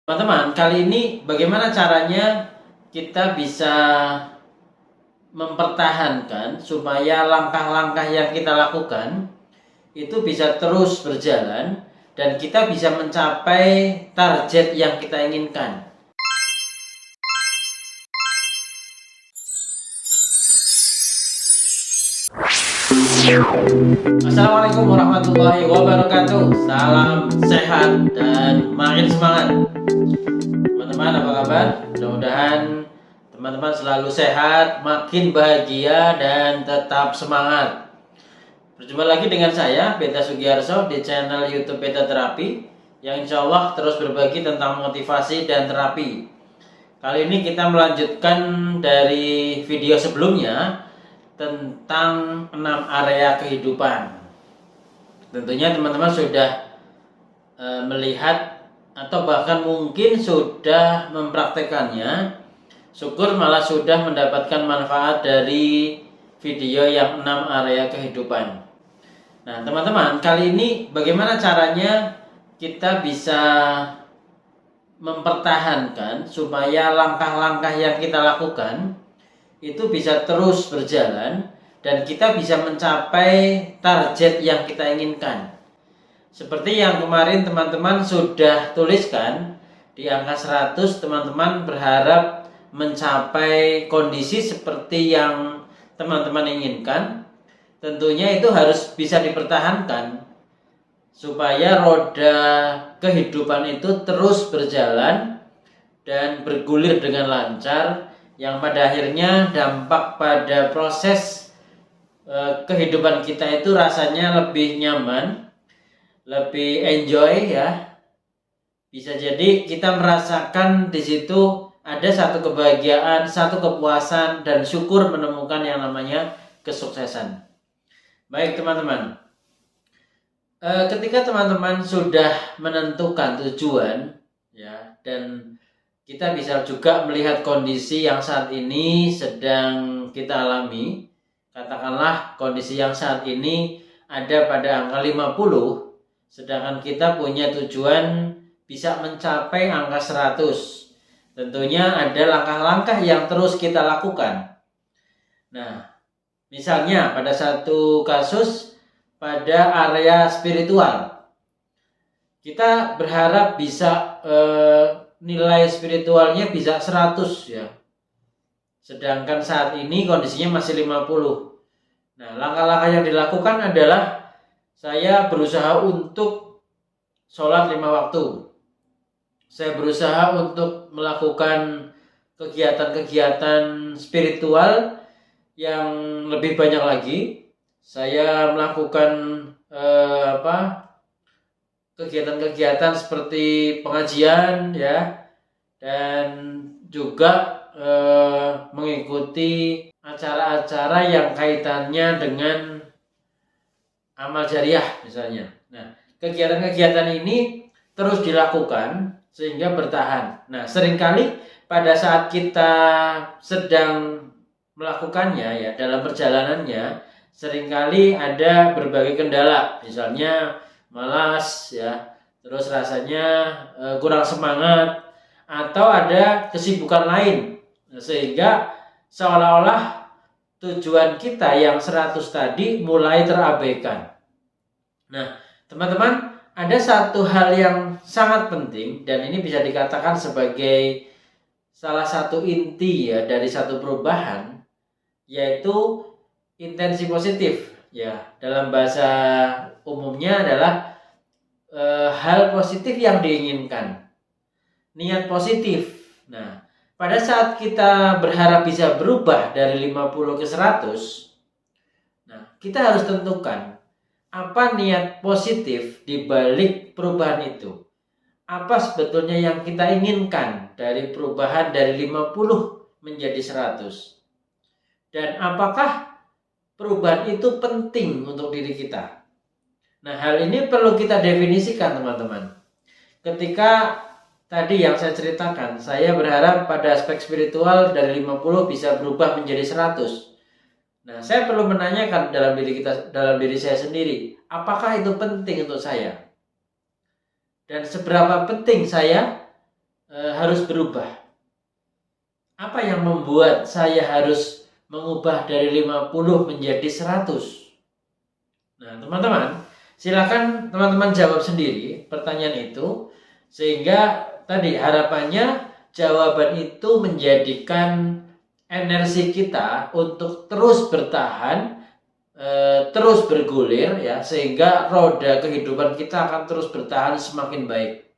Teman-teman, kali ini bagaimana caranya kita bisa mempertahankan supaya langkah-langkah yang kita lakukan itu bisa terus berjalan dan kita bisa mencapai target yang kita inginkan. Assalamualaikum warahmatullahi wabarakatuh. Salam sehat dan makin semangat. Teman-teman, apa kabar? Mudah-mudahan teman-teman selalu sehat, makin bahagia dan tetap semangat. Berjumpa lagi dengan saya, Beta Sugiarso, di channel YouTube Beta Terapi, yang insya Allah terus berbagi tentang motivasi dan terapi. Kali ini kita melanjutkan dari video sebelumnya tentang 6 area kehidupan. Tentunya teman-teman sudah melihat atau bahkan mungkin sudah mempraktekannya. Syukur malah sudah mendapatkan manfaat dari video yang 6 area kehidupan. Nah teman-teman, kali ini bagaimana caranya kita bisa mempertahankan supaya langkah-langkah yang kita lakukan itu bisa terus berjalan dan kita bisa mencapai target yang kita inginkan. Seperti yang kemarin teman-teman sudah tuliskan di angka 100, teman-teman berharap mencapai kondisi seperti yang teman-teman inginkan. Tentunya itu harus bisa dipertahankan supaya roda kehidupan itu terus berjalan dan bergulir dengan lancar, yang pada akhirnya dampak pada proses kehidupan kita itu rasanya lebih nyaman, lebih enjoy ya. Bisa jadi kita merasakan di situ ada satu kebahagiaan, satu kepuasan dan syukur menemukan yang namanya kesuksesan. Baik teman-teman, ketika teman-teman sudah menentukan tujuan ya, dan kita bisa juga melihat kondisi yang saat ini sedang kita alami. Katakanlah kondisi yang saat ini ada pada angka 50, sedangkan kita punya tujuan bisa mencapai angka 100. Tentunya ada langkah-langkah yang terus kita lakukan. Nah, misalnya pada satu kasus pada area spiritual, kita berharap bisa nilai spiritualnya bisa 100 ya. Sedangkan saat ini kondisinya masih 50. Nah, langkah-langkah yang dilakukan adalah saya berusaha untuk sholat 5 waktu. Saya berusaha untuk melakukan kegiatan-kegiatan spiritual yang lebih banyak lagi. Saya melakukan kegiatan-kegiatan seperti pengajian ya, dan juga mengikuti acara-acara yang kaitannya dengan amal jariah misalnya. Nah, kegiatan-kegiatan ini terus dilakukan sehingga bertahan. Nah, seringkali pada saat kita sedang melakukannya ya, dalam perjalanannya seringkali ada berbagai kendala, misalnya malas ya, terus rasanya kurang semangat, atau ada kesibukan lain, sehingga seolah-olah tujuan kita yang 100 tadi mulai terabaikan. Nah teman-teman, ada satu hal yang sangat penting dan ini bisa dikatakan sebagai salah satu inti ya dari satu perubahan, yaitu intensi positif ya. Dalam bahasa umumnya adalah hal positif yang diinginkan, niat positif. Nah, pada saat kita berharap bisa berubah dari 50 ke 100, nah, kita harus tentukan apa niat positif di balik perubahan itu. Apa sebetulnya yang kita inginkan dari perubahan dari 50 menjadi 100? Dan apakah perubahan itu penting untuk diri kita? Nah, hal ini perlu kita definisikan teman-teman. Ketika tadi yang saya ceritakan, saya berharap pada aspek spiritual dari 50 bisa berubah menjadi 100. Nah, saya perlu menanyakan dalam diri saya sendiri, apakah itu penting untuk saya? Dan seberapa penting saya harus berubah. Apa yang membuat saya harus mengubah dari 50 menjadi 100? Nah, teman-teman, silakan teman-teman jawab sendiri pertanyaan itu, sehingga tadi harapannya jawaban itu menjadikan energi kita untuk terus bertahan, terus bergulir ya, sehingga roda kehidupan kita akan terus bertahan semakin baik.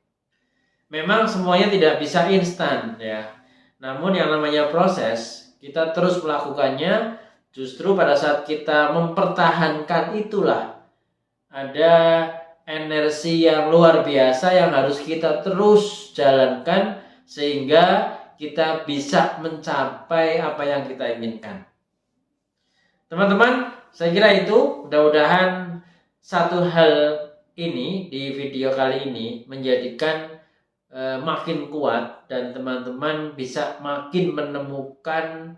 Memang semuanya tidak bisa instan ya. Namun yang namanya proses, kita terus melakukannya, justru pada saat kita mempertahankan itulah ada energi yang luar biasa yang harus kita terus jalankan sehingga kita bisa mencapai apa yang kita inginkan. Teman-teman, saya kira itu mudah-mudahan satu hal ini di video kali ini menjadikan makin kuat dan teman-teman bisa makin menemukan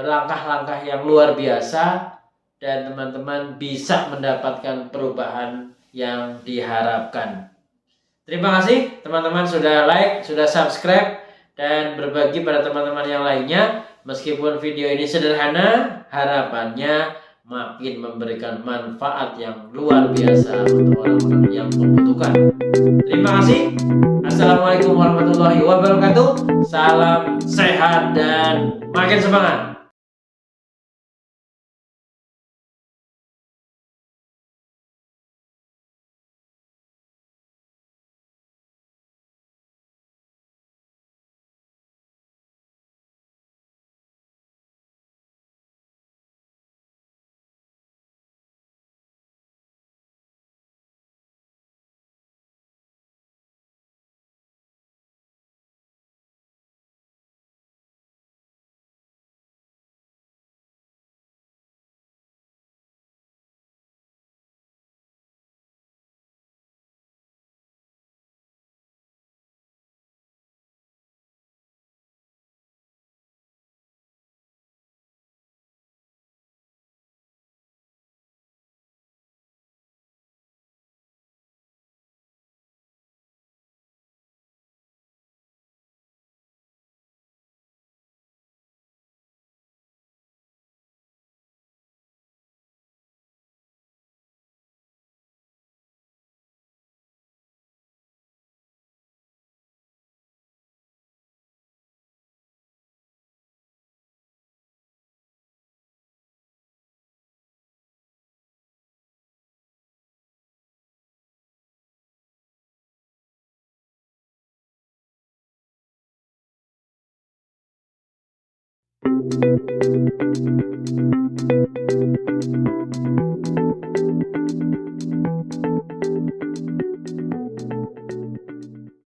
langkah-langkah yang luar biasa dan teman-teman bisa mendapatkan perubahan yang diharapkan. Terima kasih teman-teman sudah like, sudah subscribe dan berbagi pada teman-teman yang lainnya. Meskipun video ini sederhana, harapannya makin memberikan manfaat yang luar biasa untuk orang-orang yang membutuhkan. Terima kasih. Assalamualaikum warahmatullahi wabarakatuh. Salam sehat dan makin semangat.